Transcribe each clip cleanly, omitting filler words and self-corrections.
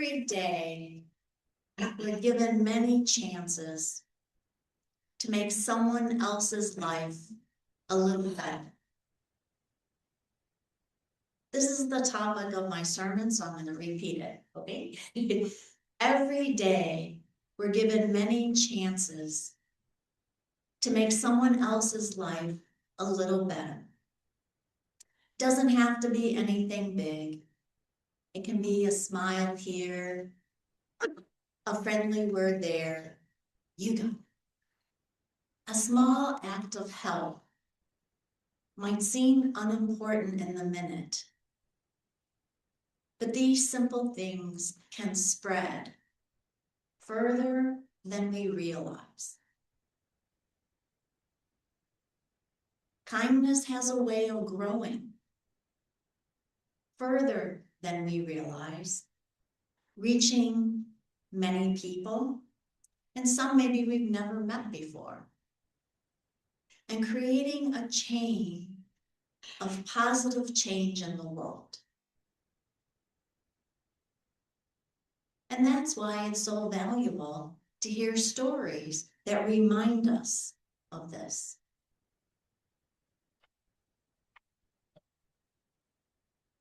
Every day, we're given many chances to make someone else's life a little better. This is the topic of my sermon, so I'm going to repeat it, okay? Every day, we're given many chances to make someone else's life a little better. Doesn't have to be anything big. It can be a smile here, a friendly word there. You go. A small act of help might seem unimportant in the minute, but these simple things can spread further than we realize. Kindness has a way of growing further than we realize, reaching many people, and some maybe we've never met before, and creating a chain of positive change in the world. And that's why it's so valuable to hear stories that remind us of this.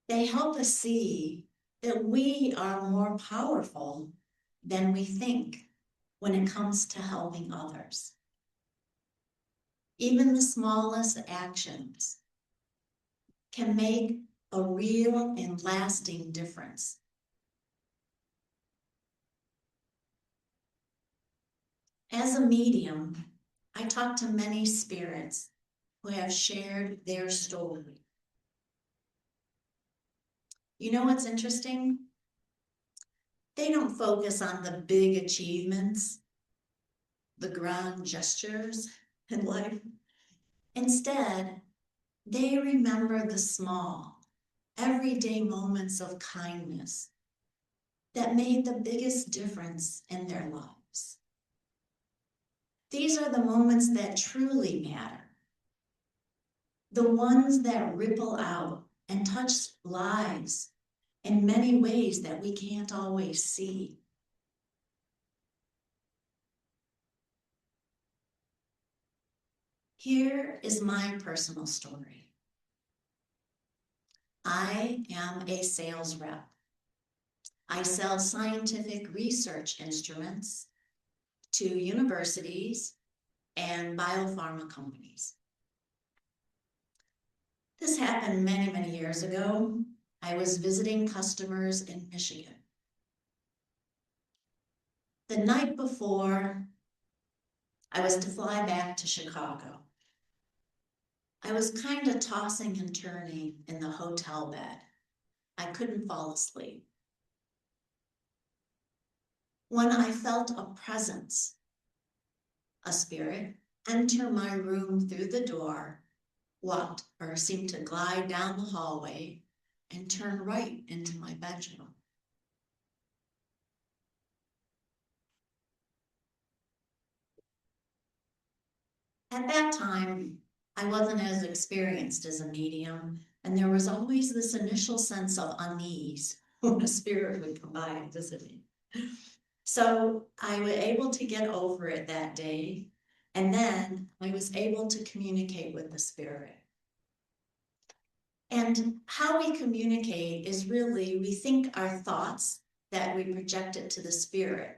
They help us see that we are more powerful than we think when it comes to helping others. Even the smallest actions can make a real and lasting difference. As a medium, I talk to many spirits who have shared their story. You know what's interesting? They don't focus on the big achievements, the grand gestures in life. Instead, they remember the small, everyday moments of kindness that made the biggest difference in their lives. These are the moments that truly matter, the ones that ripple out and touch lives in many ways that we can't always see. Here is my personal story. I am a sales rep. I sell scientific research instruments to universities and biopharma companies. This happened many, many years ago. I was visiting customers in Michigan. The night before I was to fly back to Chicago, I was kind of tossing and turning in the hotel bed. I couldn't fall asleep. When I felt a presence, a spirit, enter my room through the door, walked or seemed to glide down the hallway and turn right into my bedroom. At that time, I wasn't as experienced as a medium, and there was always this initial sense of unease when a spirit would come by and visit me. So I was able to get over it that day, and then I was able to communicate with the spirit. And how we communicate is really, we think our thoughts that we project it to the spirit.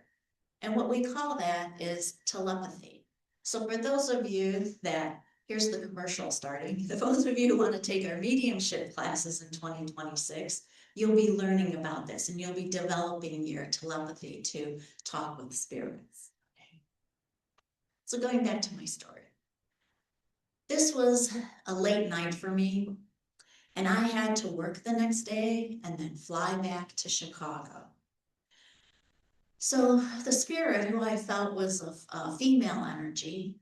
And what we call that is telepathy. So for those of you that, here's the commercial starting, for those of you who want to take our mediumship classes in 2026, you'll be learning about this and you'll be developing your telepathy to talk with spirits. Okay. So going back to my story. This was a late night for me, and I had to work the next day and then fly back to Chicago. So the spirit, who I felt was a female energy,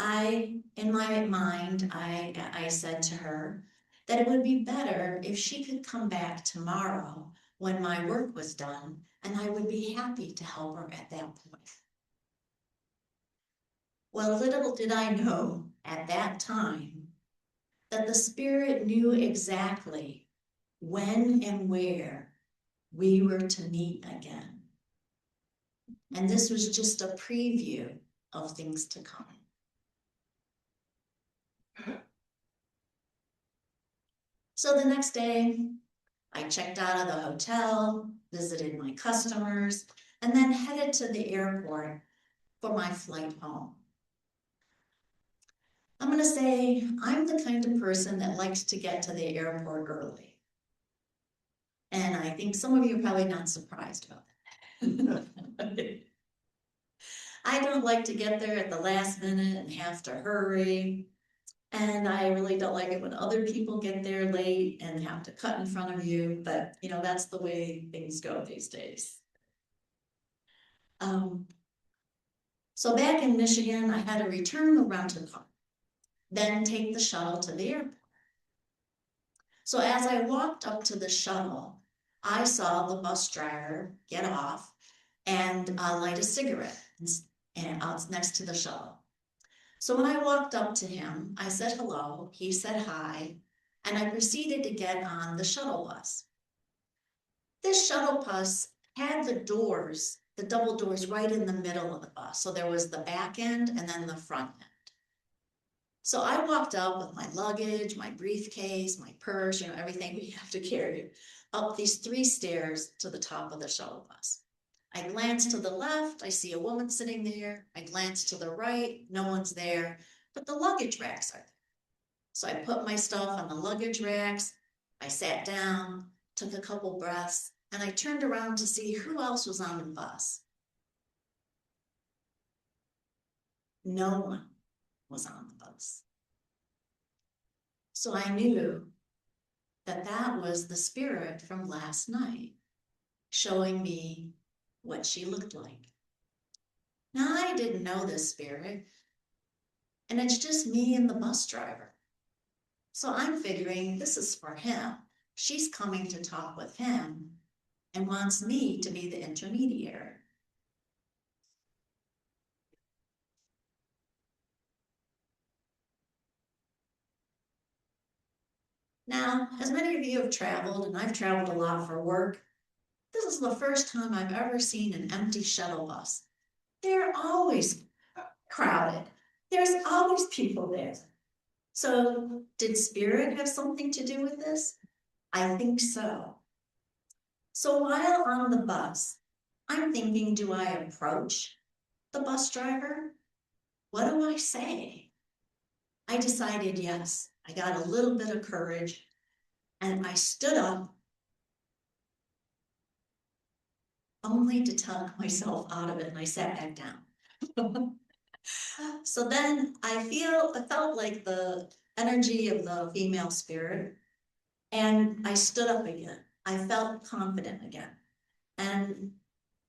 in my mind, I said to her that it would be better if she could come back tomorrow when my work was done, and I would be happy to help her at that point. Well, little did I know at that time that the spirit knew exactly when and where we were to meet again. And this was just a preview of things to come. So the next day, I checked out of the hotel, visited my customers, and then headed to the airport for my flight home. I'm going to say I'm the kind of person that likes to get to the airport early. And I think some of you are probably not surprised about that. I don't like to get there at the last minute and have to hurry. And I really don't like it when other people get there late and have to cut in front of you, but you know, that's the way things go these days. So back in Michigan, I had to return the rental car, then take the shuttle to the airport. So as I walked up to the shuttle, I saw the bus driver get off and light a cigarette and out next to the shuttle. So when I walked up to him, I said hello, he said hi, and I proceeded to get on the shuttle bus. This shuttle bus had the doors, the double doors right in the middle of the bus. So there was the back end and then the front end. So I walked up with my luggage, my briefcase, my purse, you know, everything we have to carry, up these 3 stairs to the top of the shuttle bus. I glance to the left, I see a woman sitting there. I glance to the right, no one's there, but the luggage racks are there. So I put my stuff on the luggage racks, I sat down, took a couple breaths, and I turned around to see who else was on the bus. No one was on the bus. So I knew that that was the spirit from last night, showing me what she looked like. Now, I didn't know this spirit, and it's just me and the bus driver. So I'm figuring this is for him. She's coming to talk with him and wants me to be the intermediary. Now, as many of you have traveled, and I've traveled a lot for work, this is the first time I've ever seen an empty shuttle bus. They're always crowded. There's always people there. So did spirit have something to do with this? I think so. So while on the bus, I'm thinking, do I approach the bus driver? What do I say? I decided yes. I got a little bit of courage and I stood up only to talk myself out of it, and I sat back down. So then I felt like the energy of the female spirit, and I stood up again. I felt confident again. And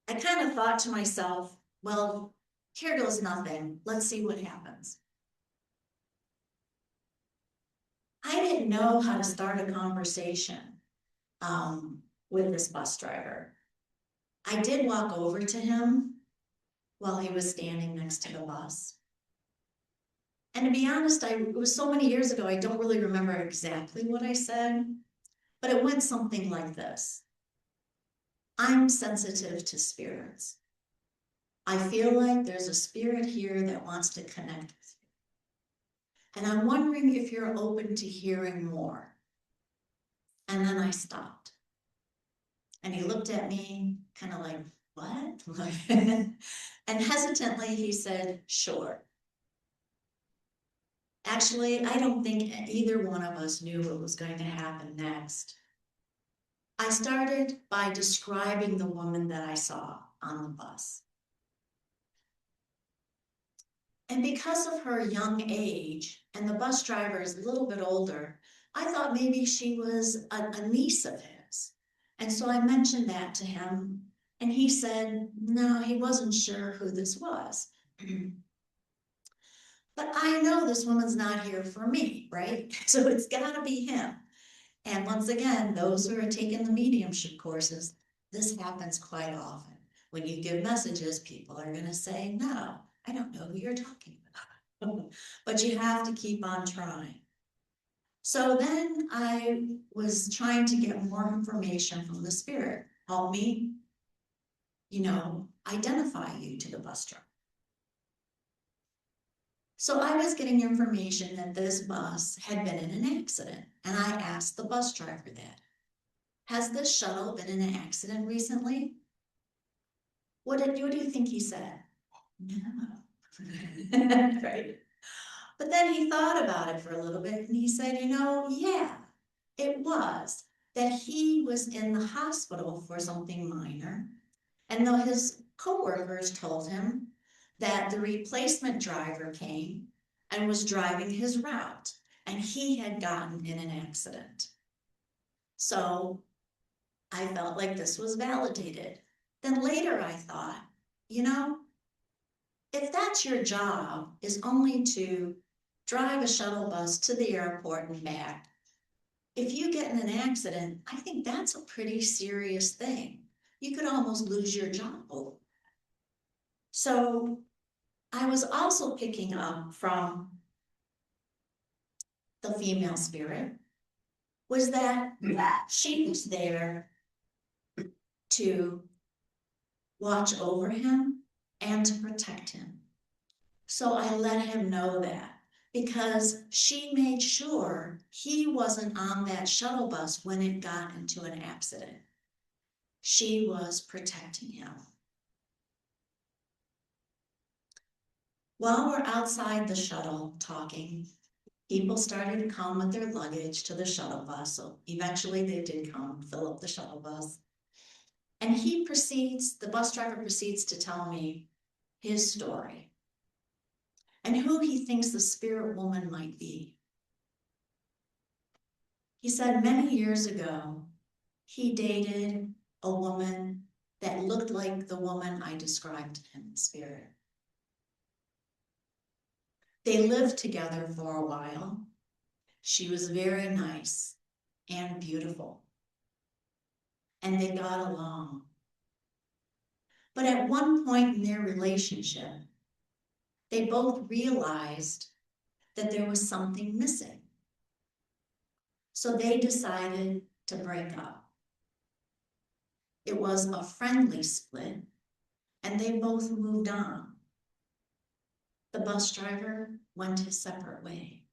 I kind of thought to myself, well, here goes nothing. Let's see what happens. I didn't know how to start a conversation with this bus driver. I did walk over to him while he was standing next to the bus. And to be honest, it was so many years ago, I don't really remember exactly what I said, but it went something like this. I'm sensitive to spirits. I feel like there's a spirit here that wants to connect with you. And I'm wondering if you're open to hearing more. And then I stopped. And he looked at me kind of like, what? And hesitantly he said, sure. Actually, I don't think either one of us knew what was going to happen next. I started by describing the woman that I saw on the bus. And because of her young age, and the bus driver is a little bit older, I thought maybe she was a niece of his. And so I mentioned that to him, and he said, no, he wasn't sure who this was. But I know this woman's not here for me, right? So it's gotta be him. And once again, those who are taking the mediumship courses, this happens quite often. When you give messages, people are gonna say, no, I don't know who you're talking about. But you have to keep on trying. So then I was trying to get more information from the spirit. help me, identify you to the bus driver. So I was getting information that this bus had been in an accident, and I asked the bus driver that. Has this shuttle been in an accident recently? What do you think he said? No. Right. But then he thought about it for a little bit and he said, yeah, it was that he was in the hospital for something minor. And though his coworkers told him that the replacement driver came and was driving his route and he had gotten in an accident. So I felt like this was validated. Then later I thought, if that's your job is only to drive a shuttle bus to the airport and back, if you get in an accident, I think that's a pretty serious thing. You could almost lose your job over that. So I was also picking up from the female spirit was that she was there to watch over him and to protect him. So I let him know that because she made sure he wasn't on that shuttle bus when it got into an accident. She was protecting him. While we're outside the shuttle talking, people started to come with their luggage to the shuttle bus. So eventually they did come fill up the shuttle bus. And the bus driver proceeds to tell me his story and who he thinks the spirit woman might be. He said many years ago, he dated a woman that looked like the woman I described to him in spirit. They lived together for a while. She was very nice and beautiful, and they got along. But at one point in their relationship, they both realized that there was something missing. So they decided to break up. It was a friendly split, and they both moved on. The bus driver went his separate way.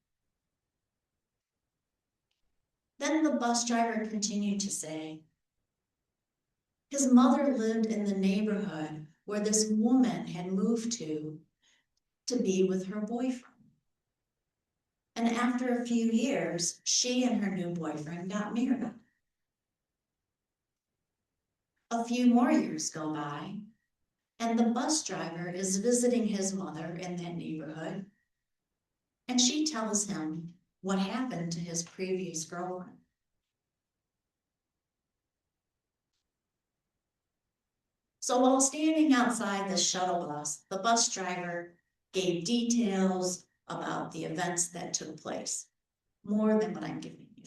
Then the bus driver continued to say, his mother lived in the neighborhood where this woman had moved to be with her boyfriend. And after a few years, she and her new boyfriend got married. A few more years go by, and the bus driver is visiting his mother in that neighborhood, and she tells him what happened to his previous girlfriend. So while standing outside the shuttle bus, the bus driver gave details about the events that took place, more than what I'm giving you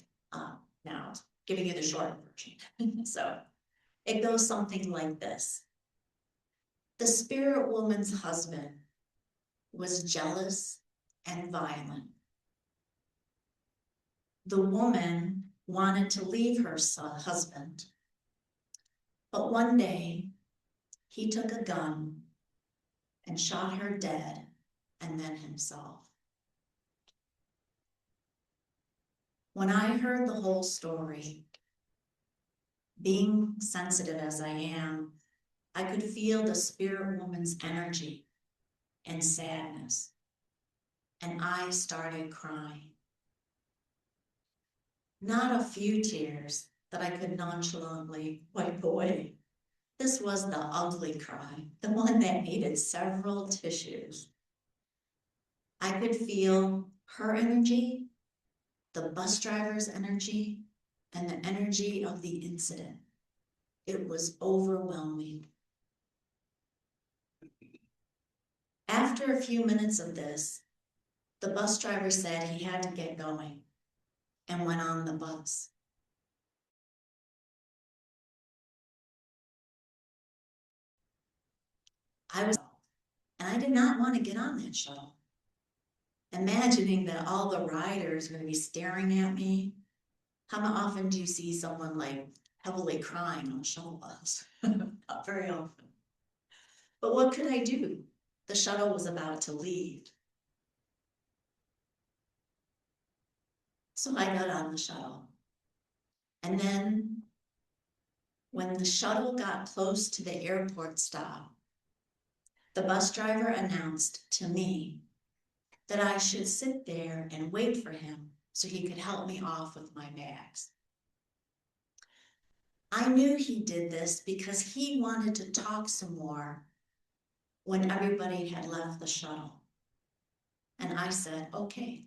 now, giving you the short version. So it goes something like this. The spirit woman's husband was jealous and violent. The woman wanted to leave her husband, but one day he took a gun and shot her dead and then himself. When I heard the whole story, being sensitive as I am, I could feel the spirit woman's energy and sadness, and I started crying. Not a few tears that I could nonchalantly wipe away. This was the ugly cry, the one that needed several tissues. I could feel her energy, the bus driver's energy, and the energy of the incident. It was overwhelming. After a few minutes of this, the bus driver said he had to get going and went on the bus. And I did not want to get on that shuttle. Imagining that all the riders are going to be staring at me. How often do you see someone like heavily crying on the shuttle bus. Not very often. But what could I do? The shuttle was about to leave. So I got on the shuttle. And then when the shuttle got close to the airport stop, the bus driver announced to me that I should sit there and wait for him so he could help me off with my bags. I knew he did this because he wanted to talk some more when everybody had left the shuttle. And I said, okay.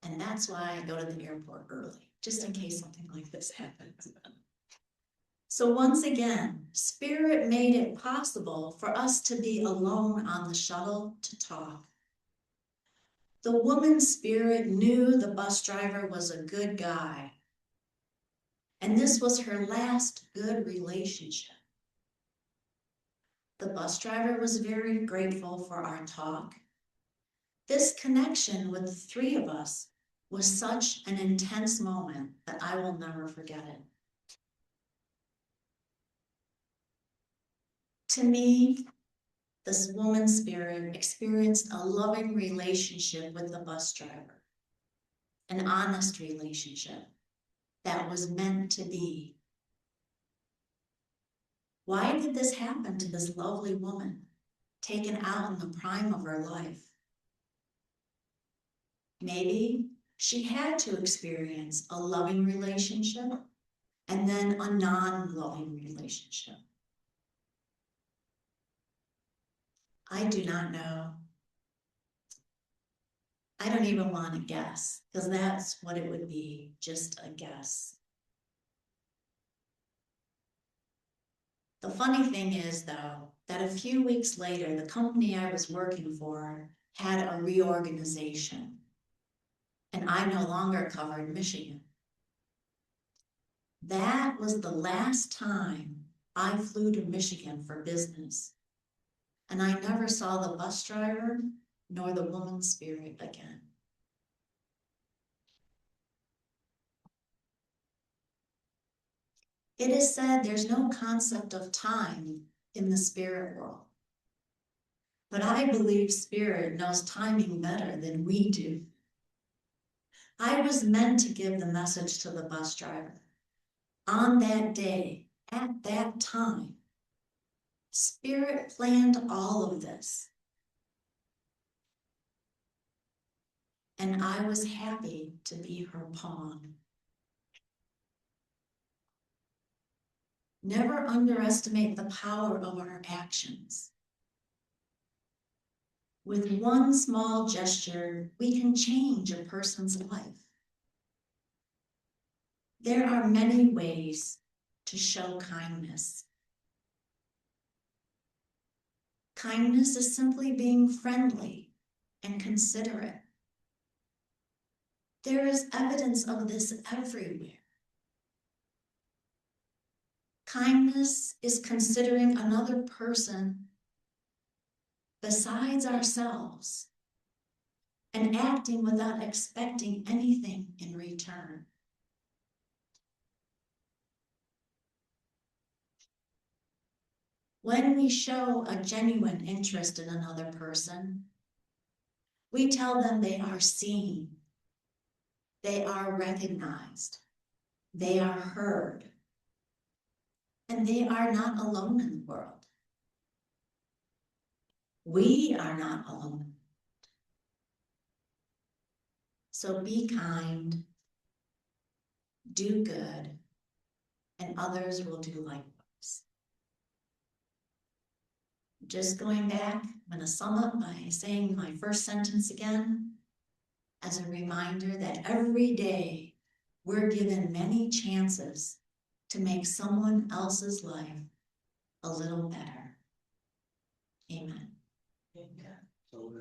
And that's why I go to the airport early, just in case something like this happens. So once again, Spirit made it possible for us to be alone on the shuttle to talk. The woman's spirit knew the bus driver was a good guy, and this was her last good relationship. The bus driver was very grateful for our talk. This connection with the three of us was such an intense moment that I will never forget it. To me, this woman's spirit experienced a loving relationship with the bus driver, an honest relationship that was meant to be. Why did this happen to this lovely woman, taken out in the prime of her life? Maybe she had to experience a loving relationship and then a non-loving relationship. I do not know. I don't even want to guess, because that's what it would be, just a guess. The funny thing is, though, that a few weeks later, the company I was working for had a reorganization, and I no longer covered Michigan. That was the last time I flew to Michigan for business, and I never saw the bus driver nor the woman's spirit again. It is said there's no concept of time in the spirit world. But I believe spirit knows timing better than we do. I was meant to give the message to the bus driver. On that day, at that time, Spirit planned all of this. And I was happy to be her pawn. Never underestimate the power of our actions. With one small gesture, we can change a person's life. There are many ways to show kindness. Kindness is simply being friendly and considerate. There is evidence of this everywhere. Kindness is considering another person besides ourselves and acting without expecting anything in return. When we show a genuine interest in another person, we tell them they are seen, they are recognized, they are heard, and they are not alone in the world. We are not alone. So be kind, do good, and others will do likewise. Just going back, I'm going to sum up by saying my first sentence again, as a reminder that every day we're given many chances to make someone else's life a little better. Amen. So